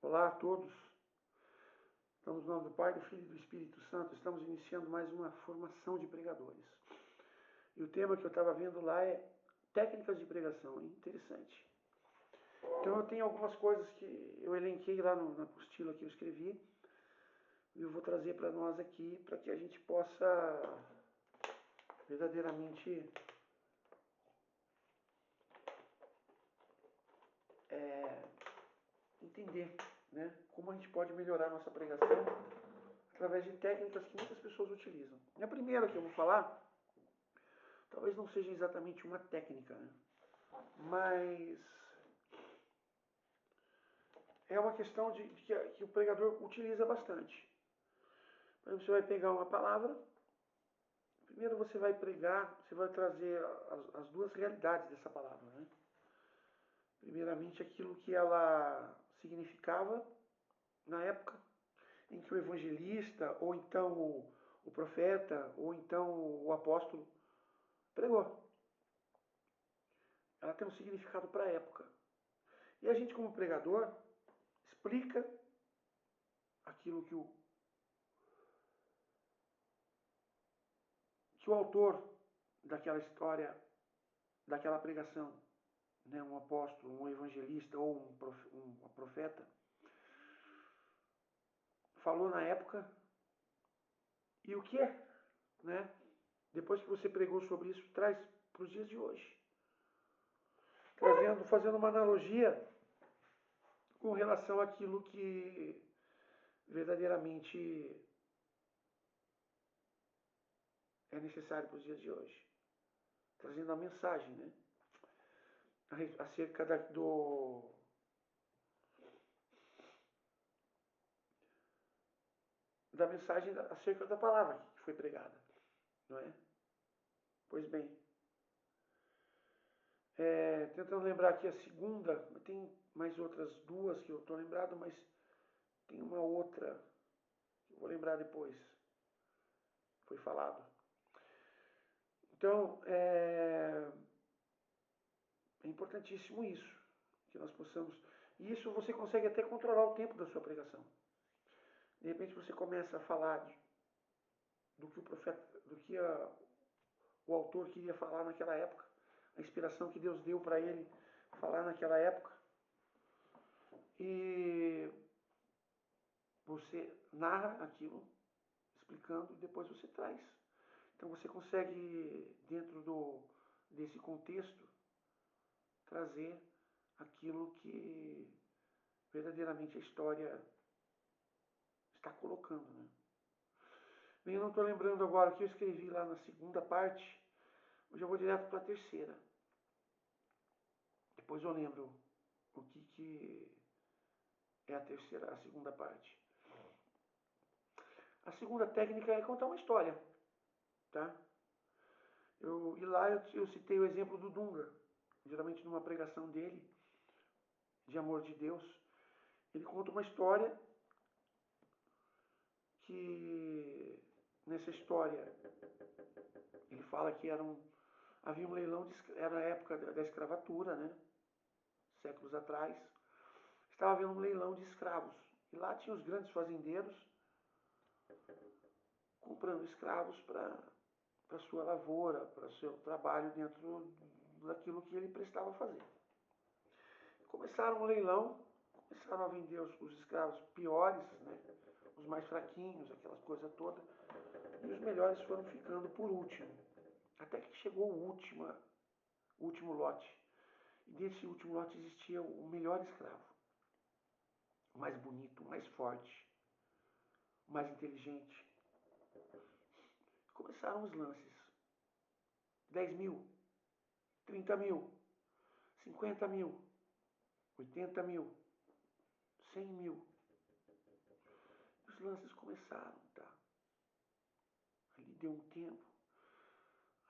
Olá a todos. Estamos no nome do Pai, do Filho e do Espírito Santo. Estamos iniciando mais uma formação de pregadores. E o tema que eu estava vendo lá é técnicas de pregação. Interessante. Então eu tenho algumas coisas que eu elenquei lá na apostila que eu escrevi. E eu vou trazer para nós aqui para que a gente possa verdadeiramente entender, né, como a gente pode melhorar a nossa pregação através de técnicas que muitas pessoas utilizam. E a primeira que eu vou falar, talvez não seja exatamente uma técnica, né, mas é uma questão que o pregador utiliza bastante. Por exemplo, você vai pegar uma palavra, primeiro você vai pregar, você vai trazer as duas realidades dessa palavra, né? Primeiramente, aquilo que ela significava na época em que o evangelista, ou então o profeta, ou então o apóstolo pregou. Ela tem um significado para a época. E a gente, como pregador, explica aquilo que o autor daquela história, daquela pregação, né, um apóstolo, um evangelista ou um profeta, falou na época e o que é, né? Depois que você pregou sobre isso, traz para os dias de hoje, fazendo uma analogia com relação àquilo que verdadeiramente é necessário para os dias de hoje, trazendo a mensagem, né? Acerca da mensagem acerca da palavra que foi pregada, não é? Pois bem, tentando lembrar aqui a segunda, tem mais outras duas que eu estou lembrado, mas tem uma outra que eu vou lembrar depois. Foi falado. Então, é importantíssimo isso, que nós possamos. E isso você consegue até controlar o tempo da sua pregação. De repente você começa a falar do que o profeta, o autor queria falar naquela época, a inspiração que Deus deu para ele falar naquela época. E você narra aquilo, explicando, e depois você traz. Então você consegue, dentro desse contexto, trazer aquilo que verdadeiramente a história está colocando, né? Bem, eu não estou lembrando agora o que eu escrevi lá na segunda parte. Hoje eu vou direto para a terceira. Depois eu lembro o que é a segunda parte. A segunda técnica é contar uma história, tá? E lá eu citei o exemplo do Dunga. Geralmente numa pregação dele, de amor de Deus, ele conta uma história que, nessa história, ele fala que havia um leilão, era a época da escravatura, né? Séculos atrás. Estava havendo um leilão de escravos. E lá tinha os grandes fazendeiros comprando escravos para sua lavoura, para seu trabalho dentro daquilo que ele prestava a fazer. Começaram o leilão, começaram a vender os escravos piores, né? Os mais fraquinhos, aquelas coisas todas, e os melhores foram ficando por último, até que chegou o último lote. E desse último lote existia o melhor escravo, o mais bonito, o mais forte, o mais inteligente. Começaram os lances. 10 mil, 30 mil, 50 mil, 80 mil, 100 mil. Os lances começaram, tá? Ali deu um tempo.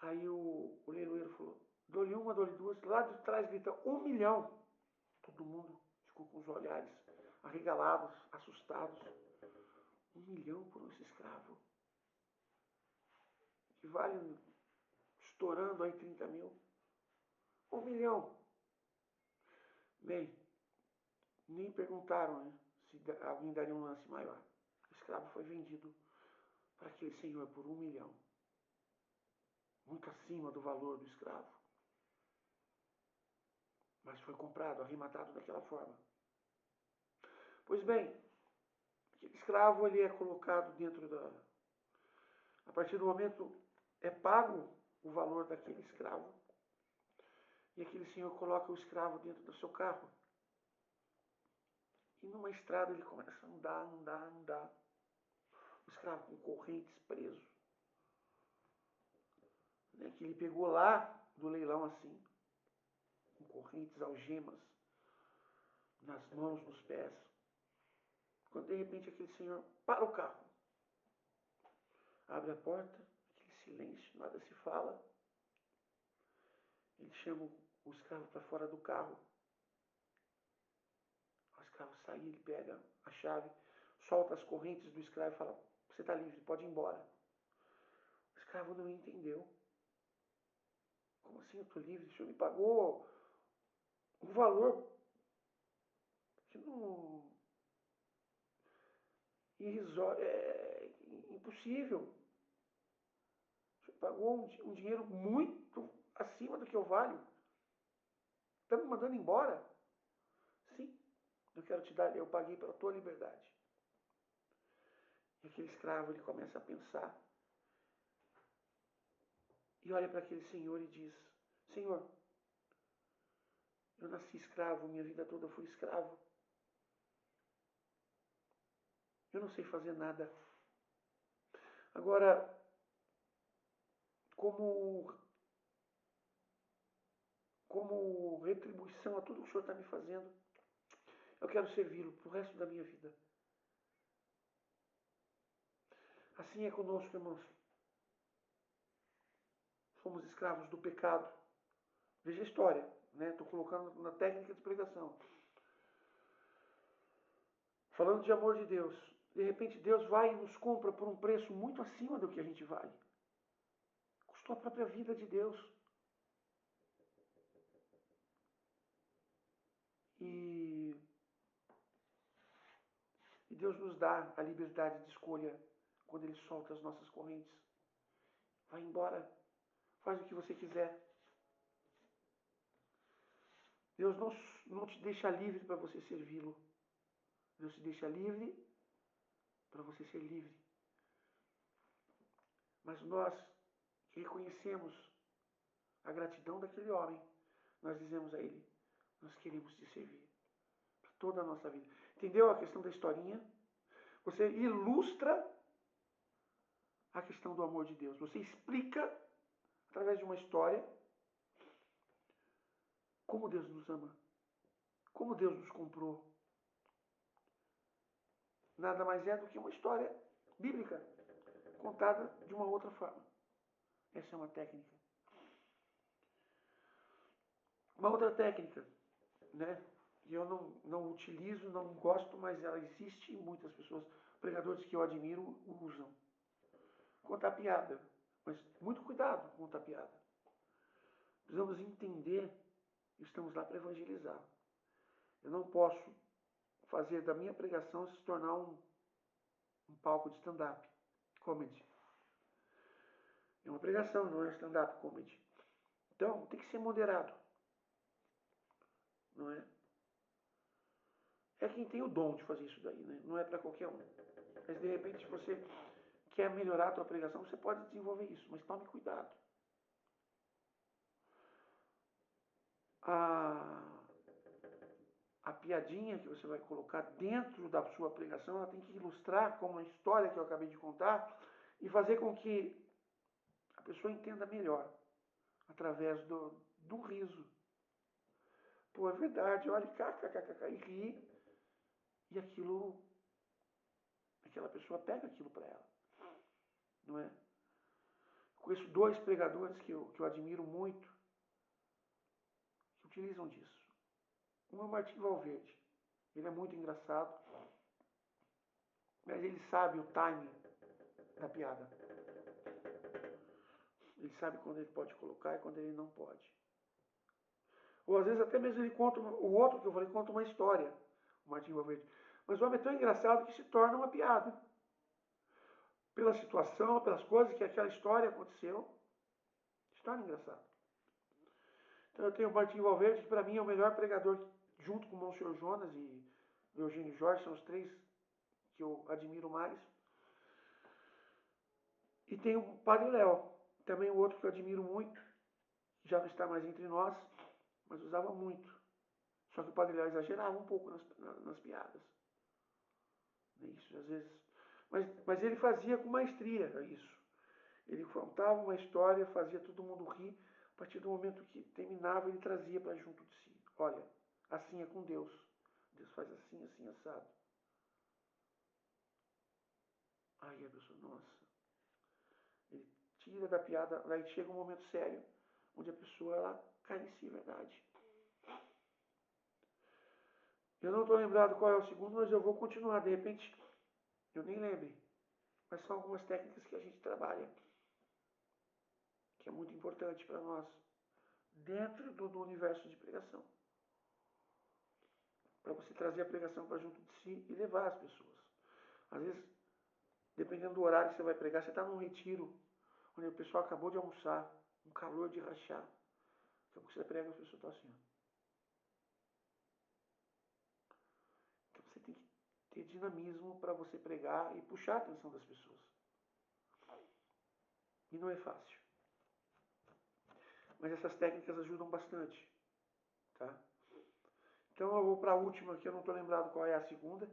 Aí o leiloeiro falou, dou-lhe uma, dou-lhe duas. Lá de trás grita, 1 milhão. Todo mundo ficou com os olhares arregalados, assustados. 1 milhão por esse escravo. Que vale estourando aí 30 mil. 1 milhão. Bem, nem perguntaram, né? alguém daria um lance maior. O escravo foi vendido para aquele senhor por 1 milhão. Muito acima do valor do escravo. Mas foi comprado, arrematado daquela forma. Pois bem, aquele escravo ele é colocado dentro da... A partir do momento é pago o valor daquele escravo. E aquele senhor coloca o escravo dentro do seu carro. E numa estrada ele começa a andar, andar, andar. O escravo com correntes preso. Né, que ele pegou lá do leilão assim. Com correntes, algemas. Nas mãos, nos pés. Quando de repente aquele senhor para o carro. Abre a porta. Aquele silêncio, nada se fala. Ele chama o escravo para fora do carro. O escravo sai, ele pega a chave, solta as correntes do escravo e fala: você está livre, pode ir embora. O escravo não entendeu. Como assim eu estou livre? O senhor me pagou um valor que não. Irrisório, é impossível. O senhor pagou um dinheiro muito acima do que eu valho. Está me mandando embora? Sim, eu quero te dar, eu paguei pela tua liberdade. E aquele escravo ele começa a pensar e olha para aquele senhor e diz: Senhor, eu nasci escravo, minha vida toda fui escravo. Eu não sei fazer nada. Agora, como, como retribuição a tudo que o Senhor está me fazendo, eu quero servi-lo para o resto da minha vida. Assim é conosco, irmãos. Somos escravos do pecado. Veja a história, né? Estou colocando na técnica de pregação. Falando de amor de Deus. De repente Deus vai e nos compra por um preço muito acima do que a gente vale. Custou a própria vida de Deus. E Deus nos dá a liberdade de escolha quando Ele solta as nossas correntes. Vai embora. Faz o que você quiser. Deus não te deixa livre para você servi-lo. Deus te deixa livre para você ser livre. Mas nós que reconhecemos a gratidão daquele homem, nós dizemos a ele: nós queremos te servir para toda a nossa vida. Entendeu a questão da historinha? Você ilustra a questão do amor de Deus. Você explica, através de uma história, como Deus nos ama. Como Deus nos comprou. Nada mais é do que uma história bíblica, contada de uma outra forma. Essa é uma técnica. Uma outra técnica, né? Que eu não utilizo, não gosto, mas ela existe e muitas pessoas, pregadores que eu admiro, usam. Contar piada. Mas muito cuidado com contar piada. Precisamos entender que estamos lá para evangelizar. Eu não posso fazer da minha pregação se tornar um palco de stand-up comedy. É uma pregação, não é stand-up comedy. Então, tem que ser moderado. Não é? É quem tem o dom de fazer isso daí, né? Não é para qualquer um. Mas de repente, se você quer melhorar a tua pregação, você pode desenvolver isso, mas tome cuidado. A, a piadinha que você vai colocar dentro da sua pregação, ela tem que ilustrar como a história que eu acabei de contar e fazer com que a pessoa entenda melhor através do riso. Pô, é verdade, olha, kkkk, e ri, e aquela pessoa pega aquilo para ela, não é? Conheço dois pregadores que eu admiro muito, que utilizam disso. Um é o Martim Valverde. Ele é muito engraçado, mas ele sabe o timing da piada. Ele sabe quando ele pode colocar e quando ele não pode. Ou às vezes até mesmo ele conta, o outro que eu falei, conta uma história, o Martim Valverde. Mas o homem é tão engraçado que se torna uma piada. Pela situação, pelas coisas que aquela história aconteceu, se torna engraçado. Então eu tenho o Martinho Valverde, que para mim é o melhor pregador, junto com o Monsenhor Jonas e o Eugênio Jorge, são os três que eu admiro mais. E tem o Padre Léo, também o outro que eu admiro muito, já não está mais entre nós, mas usava muito. Só que o Padre Léo exagerava um pouco nas piadas. Isso, às vezes. Mas ele fazia com maestria isso. Ele contava uma história, fazia todo mundo rir. A partir do momento que terminava, ele trazia para junto de si. Olha, assim é com Deus. Deus faz assim, assim, assado. Aí a pessoa, nossa. Ele tira da piada, aí chega um momento sério, onde a pessoa ela cai em si, verdade. Eu não estou lembrado qual é o segundo, mas eu vou continuar. De repente, eu nem lembre. Mas são algumas técnicas que a gente trabalha, que é muito importante para nós, dentro do universo de pregação. Para você trazer a pregação para junto de si e levar as pessoas. Às vezes, dependendo do horário que você vai pregar, você está num retiro, onde o pessoal acabou de almoçar, um calor de rachar. Daqui a pouco você prega, a pessoa está assim. Então você tem que ter dinamismo para você pregar e puxar a atenção das pessoas. E não é fácil. Mas essas técnicas ajudam bastante. Tá? Então eu vou para a última, que eu não estou lembrado qual é a segunda.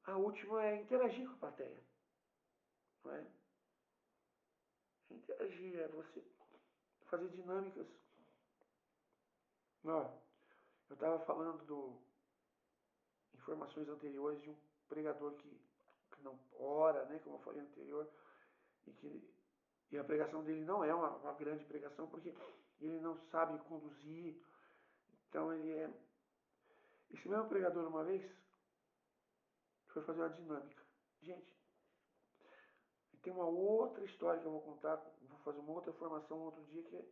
A última é interagir com a plateia. Não é? Interagir é você fazer dinâmicas. Ó, eu estava falando informações anteriores de um pregador que não ora, né, como eu falei anterior, e a pregação dele não é uma grande pregação, porque ele não sabe conduzir. Então ele é. Esse mesmo pregador, uma vez, foi fazer uma dinâmica. Gente, tem uma outra história que eu vou contar, vou fazer uma outra formação outro dia, que é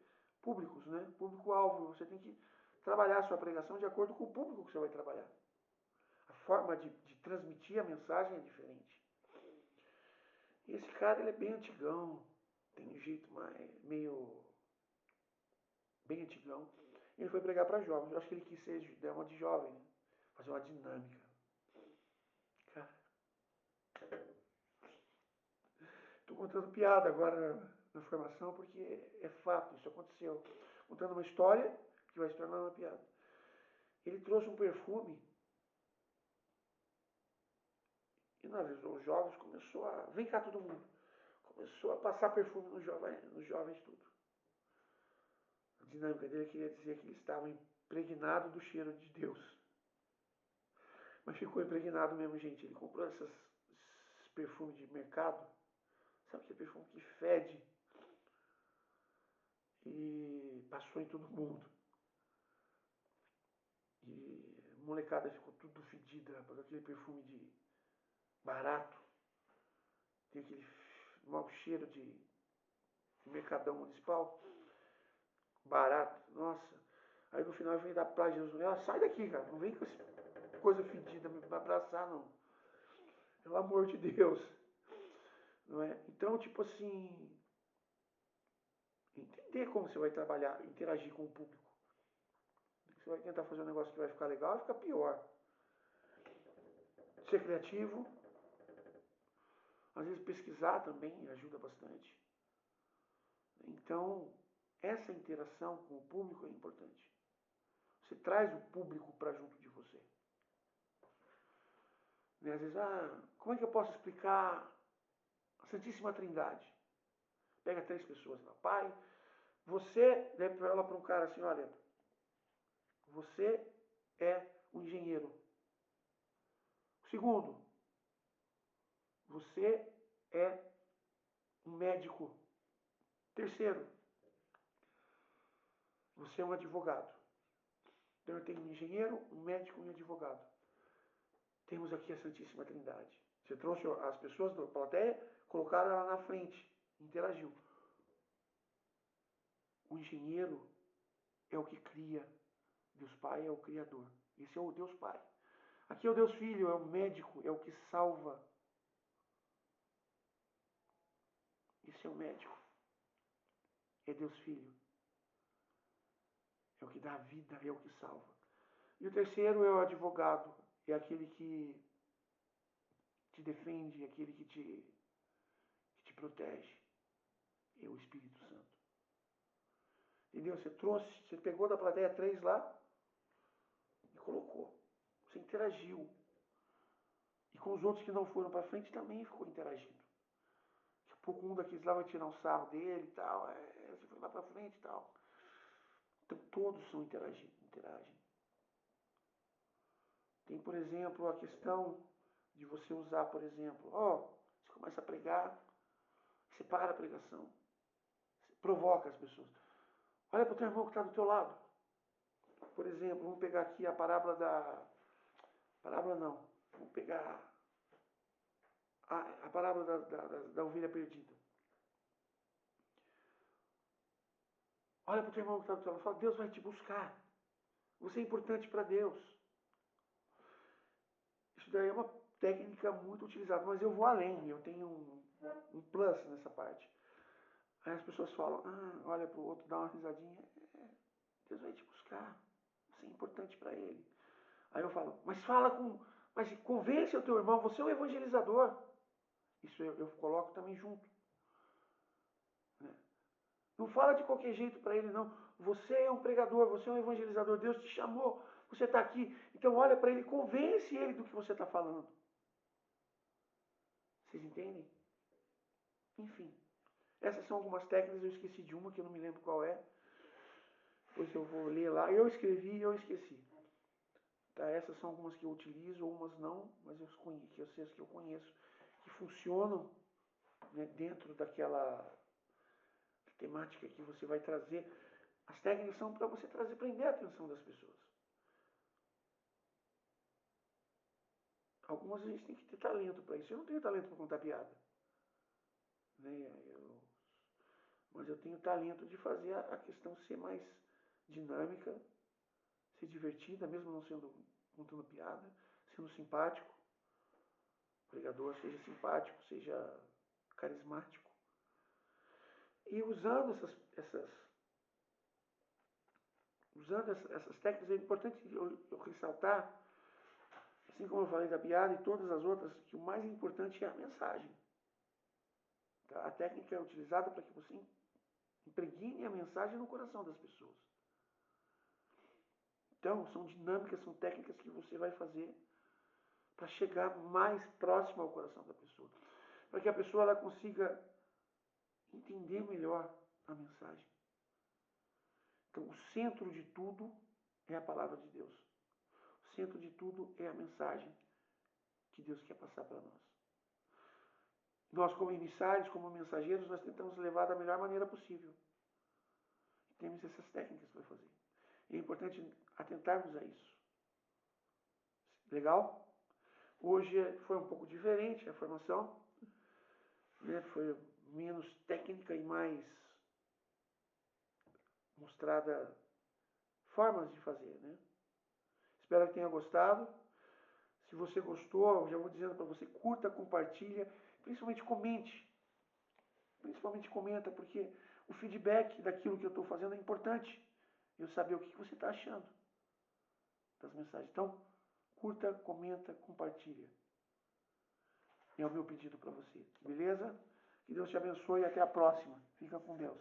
públicos, né? Público-alvo. Você tem que trabalhar a sua pregação de acordo com o público que você vai trabalhar. A forma de transmitir a mensagem é diferente. E esse cara, ele é bem antigão, tem um jeito meio bem antigão. Ele foi pregar para jovens. Eu acho que ele quis ser uma de jovem, né? Fazer uma dinâmica. Cara, estou contando piada agora na formação porque é fato, isso aconteceu. Contando uma história que vai se tornar uma piada. Ele trouxe um perfume e os jovens começou a. Vem cá todo mundo. Começou a passar perfume nos jovens tudo. A dinâmica dele queria dizer que ele estava impregnado do cheiro de Deus. Mas ficou impregnado mesmo, gente. Ele comprou esses perfumes de mercado. Sabe aquele perfume que fede? E passou em todo mundo. E a molecada ficou tudo fedida, rapaz. Aquele perfume de barato. Tem aquele mau cheiro de mercadão municipal. Barato. Nossa. Aí no final vem da praia, Jesus, sai daqui, cara. Não vem com essa coisa fedida me abraçar, não. Pelo amor de Deus. Não é? Então, tipo assim, entender como você vai trabalhar, interagir com o público. Você vai tentar fazer um negócio que vai ficar legal, vai ficar pior. Ser criativo, às vezes pesquisar também ajuda bastante. Então, essa interação com o público é importante. Você traz o público para junto de você. Né? Às vezes, como é que eu posso explicar a Santíssima Trindade? Pega três pessoas lá. Pai, você, daí fala para um cara assim, olha, você é um engenheiro. Segundo, você é um médico. Terceiro, você é um advogado. Então eu tenho um engenheiro, um médico e um advogado. Temos aqui a Santíssima Trindade. Você trouxe as pessoas da plateia, colocaram ela na frente, interagiu. O engenheiro é o que cria. Deus Pai é o Criador. Esse é o Deus Pai. Aqui é o Deus Filho, é o médico, é o que salva. Esse é o médico. É Deus Filho. É o que dá a vida, é o que salva. E o terceiro é o advogado. É aquele que te defende, é aquele que te protege. É o Espírito Santo. Entendeu? Você trouxe, você pegou da plateia 3 lá e colocou. Você interagiu. E com os outros que não foram para frente também ficou interagindo. Daqui a pouco um daqueles lá vai tirar um sarro dele e tal. Você foi lá para frente e tal. Então todos são interagem. Tem, por exemplo, a questão de você usar, por exemplo, você começa a pregar, você para a pregação, você provoca as pessoas. Olha para o teu irmão que está do teu lado. Por exemplo, vamos pegar aqui a parábola da. Parábola não. Vamos pegar a parábola da ovelha perdida. Olha para o teu irmão que está do teu lado e fala: Deus vai te buscar. Você é importante para Deus. Isso daí é uma técnica muito utilizada, mas eu vou além. Eu tenho um plus nessa parte. Aí as pessoas falam: olha para o outro, dá uma risadinha. Deus vai te buscar. Você é importante para Ele. Aí eu falo: mas convence o teu irmão. Você é um evangelizador. Isso eu coloco também junto. Né? Não fala de qualquer jeito para ele, não. Você é um pregador, você é um evangelizador. Deus te chamou, você está aqui. Então olha para ele, convence ele do que você está falando. Vocês entendem? Enfim, essas são algumas técnicas. Eu esqueci de uma que eu não me lembro qual é. Depois eu vou ler lá. Eu escrevi e eu esqueci. Tá? Essas são algumas que eu utilizo, umas não, mas eu sei as que eu conheço, que funcionam, né, dentro daquela temática que você vai trazer. As técnicas são para você prender a atenção das pessoas. Algumas a gente tem que ter talento para isso. Eu não tenho talento para contar piada. Né? Mas eu tenho talento de fazer a questão ser mais dinâmica, ser divertida, mesmo não sendo contando piada, sendo simpático. O pregador seja simpático, seja carismático. E usando essas técnicas, é importante eu ressaltar, assim como eu falei da piada e todas as outras, que o mais importante é a mensagem. Tá? A técnica é utilizada para que você impregne a mensagem no coração das pessoas. Então, são dinâmicas, são técnicas que você vai fazer para chegar mais próximo ao coração da pessoa. Para que a pessoa ela consiga entender melhor a mensagem. Então, o centro de tudo é a palavra de Deus. O centro de tudo é a mensagem que Deus quer passar para nós. Nós, como emissários, como mensageiros, nós tentamos levar da melhor maneira possível. E temos essas técnicas para fazer. E é importante atentarmos a isso. Legal? Hoje foi um pouco diferente a formação, né? Foi menos técnica e mais mostrada formas de fazer, né? Espero que tenha gostado. Se você gostou, já vou dizendo para você, curta, compartilha, principalmente comente. Principalmente comenta, porque o feedback daquilo que eu estou fazendo é importante. Eu saber o que você está achando das mensagens. Então, curta, comenta, compartilha. É o meu pedido para você. Beleza? Que Deus te abençoe e até a próxima. Fica com Deus.